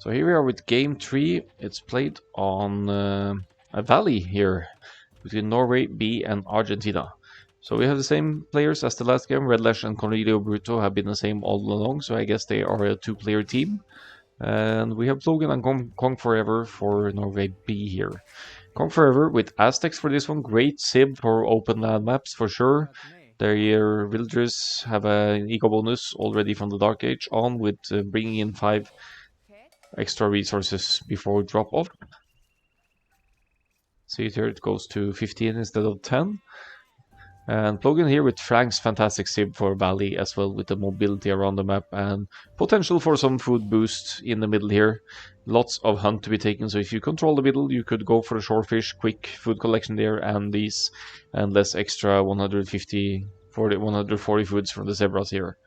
So here we are with game 3. It's played on a valley here between Norway B and Argentina. So we have the same players as the last game. Redlash and Cornelio Bruto have been the same all along, so I guess they are a two-player team. And we have Plogen and Kong Forever for Norway B here. Kong Forever with Aztecs for this one. Great Civ for open land maps for sure. Their villagers have an eco bonus already from the Dark Age on with bringing in 5 extra resources before drop off. See here it goes to 15 instead of 10. And Plogen here with Frank's fantastic Civ for Valley as well, with the mobility around the map and potential for some food boost in the middle here. Lots of hunt to be taken, so if you control the middle you could go for a shorefish, quick food collection there, and these, and less extra 140 foods from the zebras here.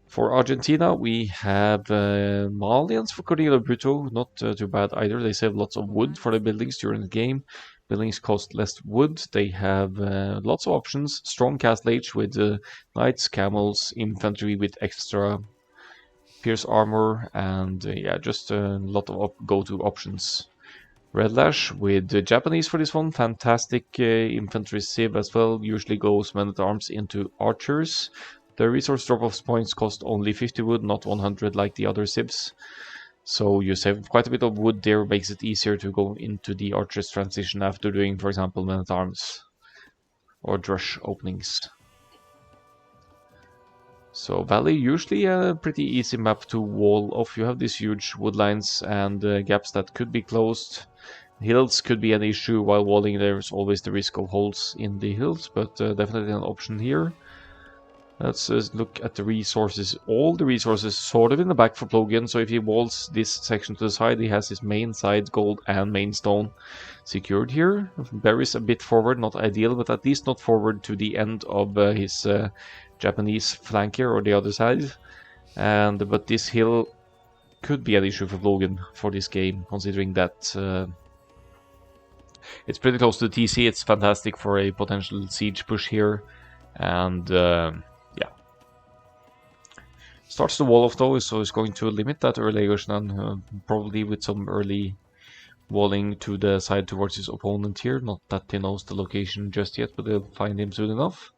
For Argentina, we have Malians for Cornelio Bruto, not too bad either. They save lots of wood for the buildings during the game. Buildings cost less wood. They have lots of options. Strong castle age with knights, camels, infantry with extra pierce armor, and yeah, just a lot of go-to options. Redlash with Japanese for this one. Fantastic infantry civ as well. Usually goes men-at-arms into archers. The resource drop-off points cost only 50 wood, not 100 like the other civs. So you save quite a bit of wood there, makes it easier to go into the archer's transition after doing, for example, men-at-arms or drush openings. So Valley, usually a pretty easy map to wall off. You have these huge wood lines and gaps that could be closed. Hills could be an issue while walling. There's always the risk of holes in the hills, but definitely an option here. Let's look at the resources. All the resources sort of in the back for Plogen, so if he walls this section to the side, he has his main side, gold and main stone secured here. Berries a bit forward, not ideal, but at least not forward to the end of his Japanese flank here, or the other side. But this hill could be an issue for Plogen for this game, considering that it's pretty close to the TC. It's fantastic for a potential siege push here, and starts the wall off though, so it's going to limit that early aggression, probably with some early walling to the side towards his opponent here. Not that he knows the location just yet, but they'll find him soon enough.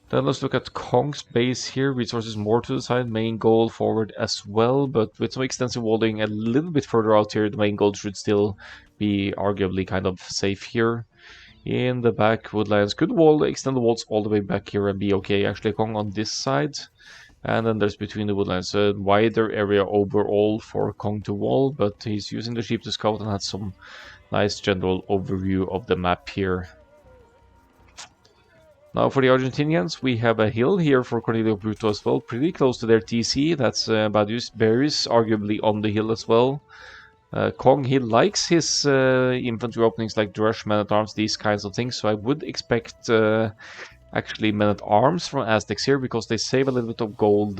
Then let's look at Kong's base here. Resources more to the side, main goal forward as well, but with some extensive walling a little bit further out here, the main goal should still be arguably kind of safe here. In the back, Woodlands could extend the walls all the way back here and be okay. Actually, Kong on this side. And then there's between the woodlands a wider area overall for Kong to wall, but he's using the sheep to scout and has some nice general overview of the map here. Now for the Argentinians, we have a hill here for Cornelio Bruto as well, pretty close to their TC. That's Badius Berries, arguably on the hill as well. Kong, he likes his infantry openings like Drush, men-at-arms, these kinds of things, so I would expect actually men-at-arms from Aztecs here, because they save a little bit of gold,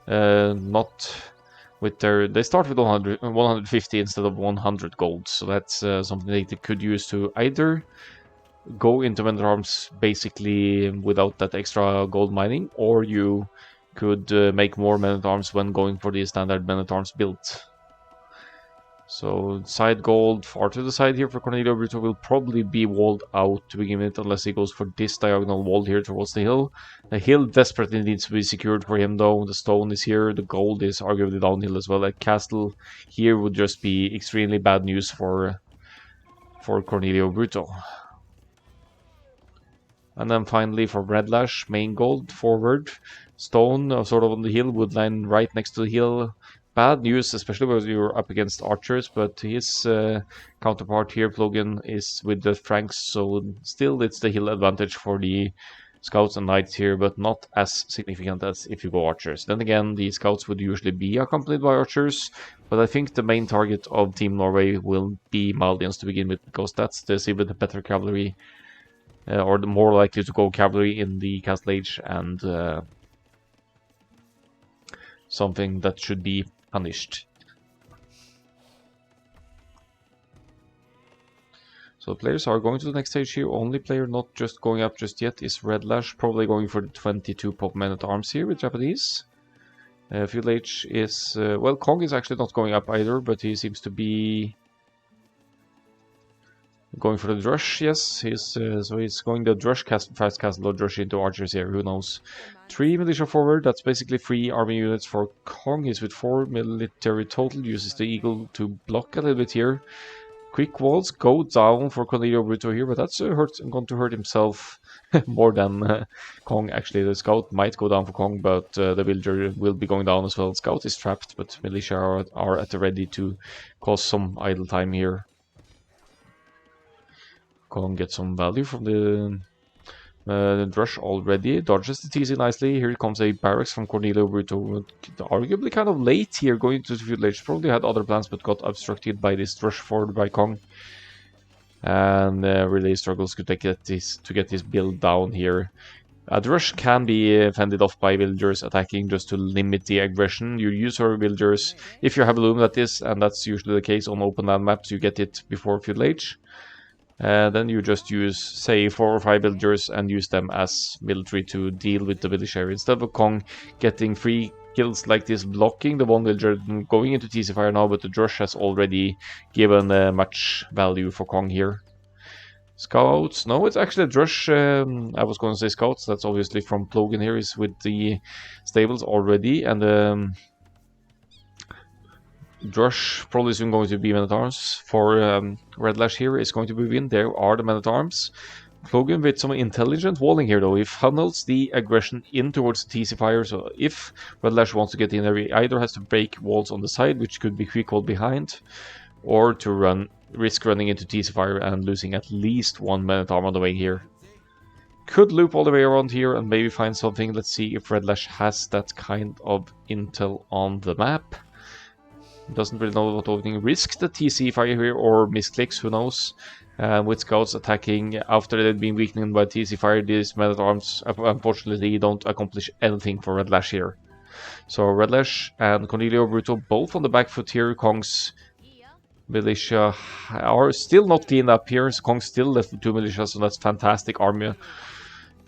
not with their... They start with 150 instead of 100 gold, so that's something they could use to either go into men-at-arms basically without that extra gold mining, or you could make more men-at-arms when going for the standard men-at-arms build. So side gold far to the side here for Cornelio Bruto will probably be walled out to begin with, unless he goes for this diagonal wall here towards the hill. The hill desperately needs to be secured for him though. The stone is here, the gold is arguably downhill as well. A castle here would just be extremely bad news for Cornelio Bruto. And then finally for Redlash, main gold forward, stone sort of on the hill, woodline right next to the hill. Bad news, especially when you're up against archers, but his counterpart here, Plogen, is with the Franks, so still it's the hill advantage for the scouts and knights here, but not as significant as if you go archers. Then again, the scouts would usually be accompanied by archers, but I think the main target of Team Norway will be Maldians to begin with, because that's the civ with the better cavalry, or the more likely to go cavalry in the Castle Age, and something that should be punished. So players are going to the next stage here. Only player not just going up just yet is Redlash, probably going for the 22 pop men-at-arms here with Japanese. Feudal Age is... well, Kong is actually not going up either, but he seems to be going for the Drush, yes. So he's going the Drush fast castle or Drush into archers here, who knows. 3 militia forward, that's basically 3 army units for Kong. He's with 4 military total, uses the Eagle to block a little bit here. Quick walls go down for Cornelio Bruto here, but that's going to hurt himself more than Kong. Actually, the scout might go down for Kong, but the villager will be going down as well. Scout is trapped, but militia are at the ready to cause some idle time here. Kong gets some value from the Drush already. Dodges the TC nicely. Here comes a barracks from Cornelio Bruto. Arguably kind of late here going to the Feudal Age. Probably had other plans but got obstructed by this Drush forward by Kong. And really struggles to get this build down here. A Drush can be fended off by villagers attacking just to limit the aggression. You use your villagers if you have a loom, that is, and that's usually the case on open land maps. You get it before Feudal Age. Then you just use, say, 4 or 5 villagers and use them as military to deal with the village area. Instead of Kong getting 3 kills like this, blocking the one villager going into TC fire now, but the Drush has already given much value for Kong here. Scouts, no, it's actually a Drush. I was going to say scouts, that's obviously from Plogen here, is with the stables already, and Drush probably soon going to be men-at-arms. For Red Lash here is going to be win. There are the men-at-arms. Plogen with some intelligent walling here though. He funnels the aggression in towards the TC fire. So if Red Lash wants to get in there, he either has to break walls on the side, which could be quick wall behind, or to risk running into TC fire and losing at least 1 men-at-arm on the way here. Could loop all the way around here and maybe find something. Let's see if Red Lash has that kind of intel on the map. Doesn't really know what opening. Risk the TC fire here or misclicks, who knows. With scouts attacking after they've been weakened by TC fire, these men-at-arms unfortunately don't accomplish anything for Red Lash here. So Red Lash and Cornelio Bruto both on the back foot here. Kong's militia are still not cleaned up here. So Kong still left with 2 militias, so that's fantastic army.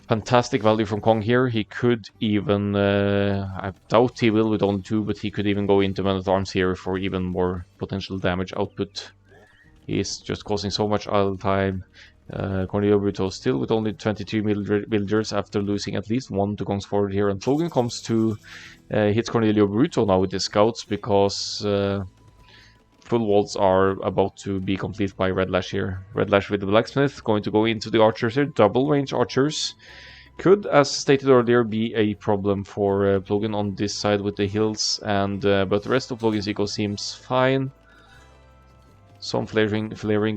Fantastic value from Kong here. He could even, I doubt he will with only 2, but he could even go into men-at-arms here for even more potential damage output. He's just causing so much idle time. Cornelio Bruto still with only 22 villagers after losing at least 1 to Kong's forward here. And Plogen comes to hit Cornelio Bruto now with his scouts because full walls are about to be complete by Red Lash here. Red Lash with the blacksmith going to go into the archers here. Double range archers. Could, as stated earlier, be a problem for Plogen on this side with the hills, and but the rest of Plogen's eco seems fine. Some flaring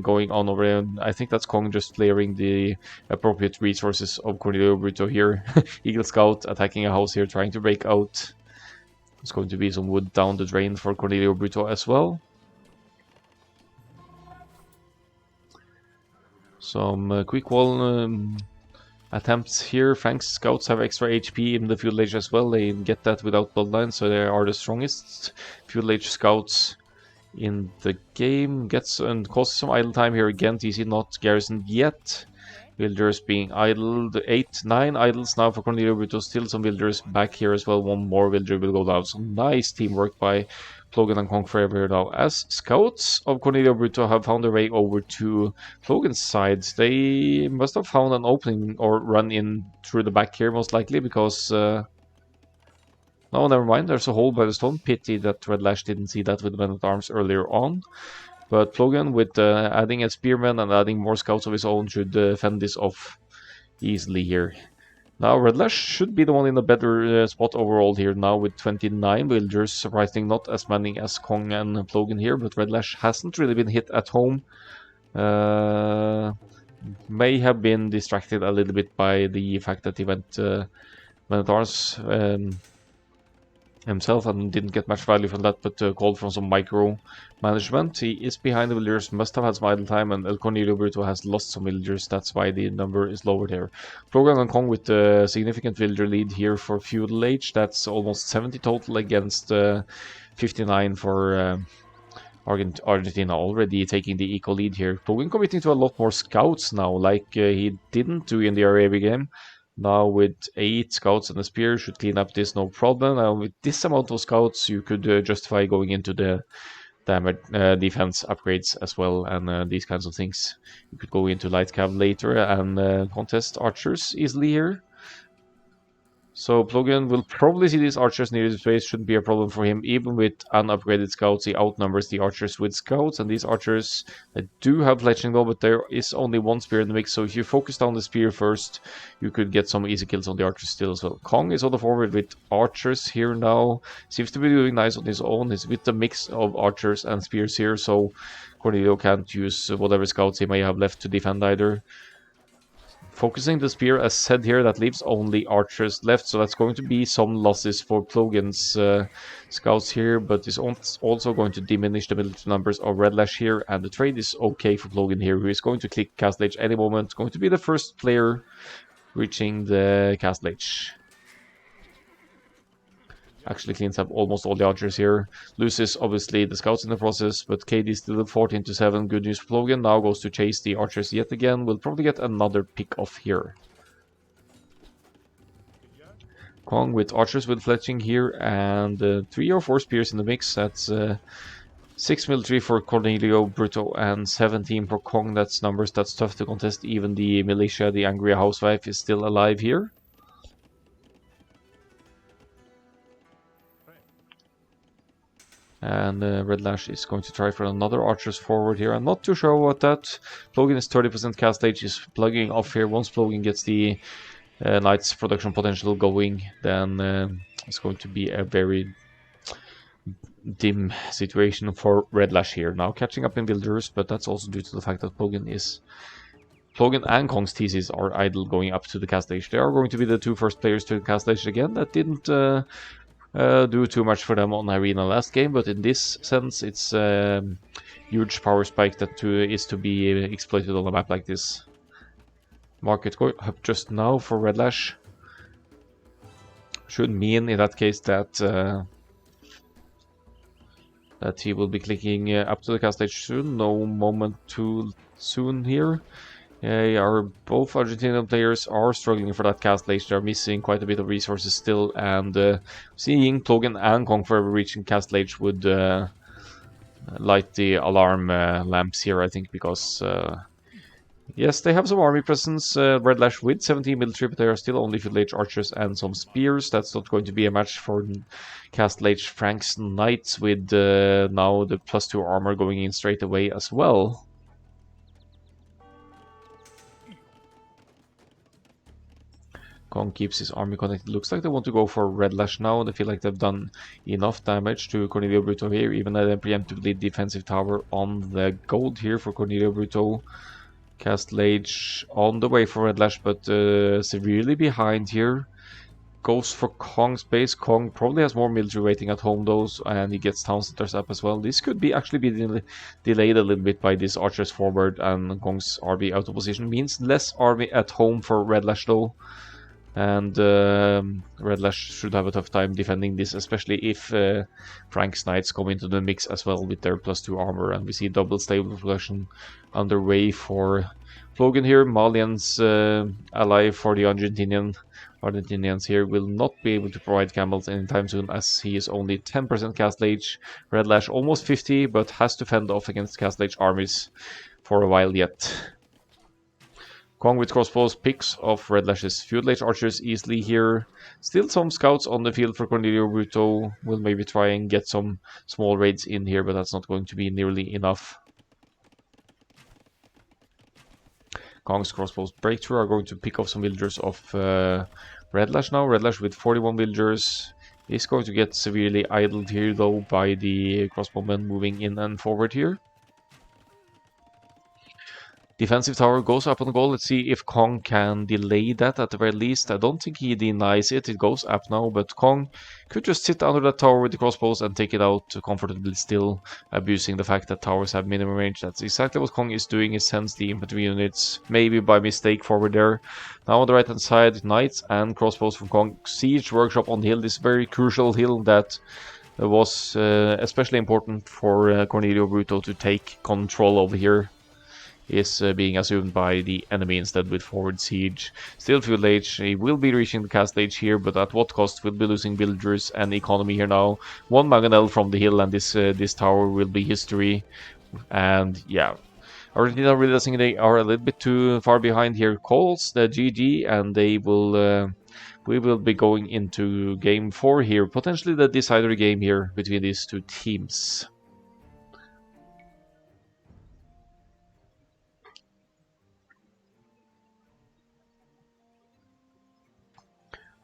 going on over there. I think that's Kong just flaring the appropriate resources of Cornelio Bruto here. Eagle Scout attacking a house here, trying to break out. There's going to be some wood down the drain for Cornelio Bruto as well. Some quick wall attempts here. Franks scouts have extra HP in the Feudal Age as well. They get that without bloodline, so they are the strongest Feudal Age scouts in the game. Gets and causes some idle time here again. TC not garrisoned yet. Villagers being idled. 9 idles now for Cornelio Bruto. Still some villagers back here as well. 1 more villager will go down. So nice teamwork by Plogen and Kong forever here now. As scouts of Cornelio Bruto have found their way over to Plogen's side, they must have found an opening or run in through the back here most likely, because no, never mind, there's a hole by the stone. Pity that Red Lash didn't see that with men-at-arms earlier on. But Plogen, with adding a spearman and adding more scouts of his own, should fend this off easily here. Now Red Lash should be the one in a better spot overall here now with 29 villagers, surprisingly not as many as Kong and Plogen here, but Red Lash hasn't really been hit at home. May have been distracted a little bit by the fact that he went men-at-arms himself and didn't get much value from that, but called from some micro management. He is behind the villagers, must have had some idle time, and El Cornelio Bruto has lost some villagers. That's why the number is lower there. Plogen and Kong with a significant villager lead here for Feudal Age. That's almost 70 total against 59 for Argentina, already taking the eco lead here. Plogen committing to a lot more scouts now, like he didn't do in the RO128 game. Now with 8 scouts and a spear should clean up this no problem. With this amount of scouts you could justify going into the damage defense upgrades as well, and these kinds of things. You could go into light cav later and contest archers easily here. So Plogen will probably see these archers near his base. Shouldn't be a problem for him. Even with unupgraded scouts, he outnumbers the archers with scouts. And these archers do have fletching though, but there is only one spear in the mix. So if you focus down the spear first, you could get some easy kills on the archers still as well. Kong is on the forward with archers here now. Seems to be doing nice on his own. He's with the mix of archers and spears here. So Cornelio can't use whatever scouts he may have left to defend either. Focusing the spear, as said here, that leaves only archers left, so that's going to be some losses for Plogen's scouts here, but is also going to diminish the military numbers of Red Lash here, and the trade is okay for Plogen here, who is going to click Castle Age any moment, going to be the first player reaching the Castle Age. Actually cleans up almost all the archers here. Loses obviously the scouts in the process, but KD still 14-7. Good news for Plogen. Now goes to chase the archers yet again. We'll probably get another pick off here. Kong with archers with fletching here, and 3 or 4 spears in the mix. That's 6 military for Cornelio Bruto and 17 for Kong. That's numbers that's tough to contest. Even the militia, the angry housewife, is still alive here. And Red Lash is going to try for another archers forward here. I'm not too sure about that. Plogen is 30% cast age, is plugging off here. Once Plogen gets the Knight's production potential going, then it's going to be a very dim situation for Red Lash here. Now catching up in builders, but that's also due to the fact that Plogen and Kong's theses are idle going up to the cast age. They are going to be the 2 first players to the cast age again. That didn't do too much for them on Arena last game, but in this sense it's a huge power spike that is to be exploited on a map like this. Market going up just now for Red Lash. Should mean in that case that that he will be clicking up to the cast stage soon. No moment too soon here. Both Argentinian players are struggling for that cast stage. They're missing quite a bit of resources still, and seeing Plogen and Kong forever reaching cast stage would light the alarm lamps here, I think, because yes, they have some army presence. Red Lash with 17 military, but they are still only field age archers and some spears. That's not going to be a match for Castle Age Frank's Knights with now the +2 armor going in straight away as well. Kong keeps his army connected. Looks like they want to go for Red Lash now. They feel like they've done enough damage to Cornelio Bruto here, even though they preemptively defensive tower on the gold here for Cornelio Bruto. Castle Age on the way for Red Lash, but severely behind here. Goes for Kong's base. Kong probably has more military waiting at home though, and he gets town centers up as well. This could be actually be delayed a little bit by this archers forward and Kong's army out of position. Means less army at home for Red Lash though. And Red Lash should have a tough time defending this, especially if Frank's Knights come into the mix as well with their +2 armor. And we see double stable production underway for Plogen here. Malian's ally for the Argentinians here will not be able to provide camels anytime soon, as he is only 10% cast age. Red Lash almost 50, but has to fend off against cast age armies for a while yet. Kong with crossbows picks off Red Lash's Feudal Age archers easily here. Still some scouts on the field for Cornelio Bruto. Will maybe try and get some small raids in here, but that's not going to be nearly enough. Kong's crossbows breakthrough are going to pick off some villagers of Red Lash now. Red Lash with 41 villagers is going to get severely idled here though by the crossbowmen moving in and forward here. Defensive tower goes up on the goal. Let's see if Kong can delay that at the very least. I don't think he denies it. It goes up now, but Kong could just sit under that tower with the crossbows and take it out comfortably, still abusing the fact that towers have minimum range. That's exactly what Kong is doing. He sends the infantry units, maybe by mistake, forward there. Now on the right hand side, knights and crossbows from Kong. Siege workshop on the hill, this very crucial hill that was especially important for Cornelio Bruto to take control over here. is being assumed by the enemy instead with forward siege. Still fuel age, he will be reaching the castle age here, but at what cost? Will be losing villagers and economy here now. One mangonel from the hill and this tower will be history. And yeah, Argentina realizing they are a little bit too far behind here calls the GG, and they will we will be going into game 4 here, potentially the decider game here between these two teams.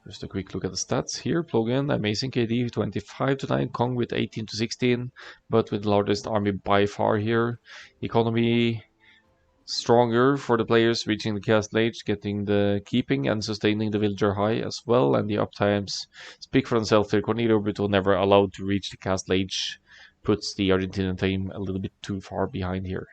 Just a quick look at the stats here. Plogen, amazing KD, 25 to 9. Kong with 18 to 16, but with the largest army by far here. Economy stronger for the players reaching the castle age, getting the keeping and sustaining the villager high as well, and the uptimes speak for themselves here. Cornelio Brito never allowed to reach the castle age puts the Argentinian team a little bit too far behind here.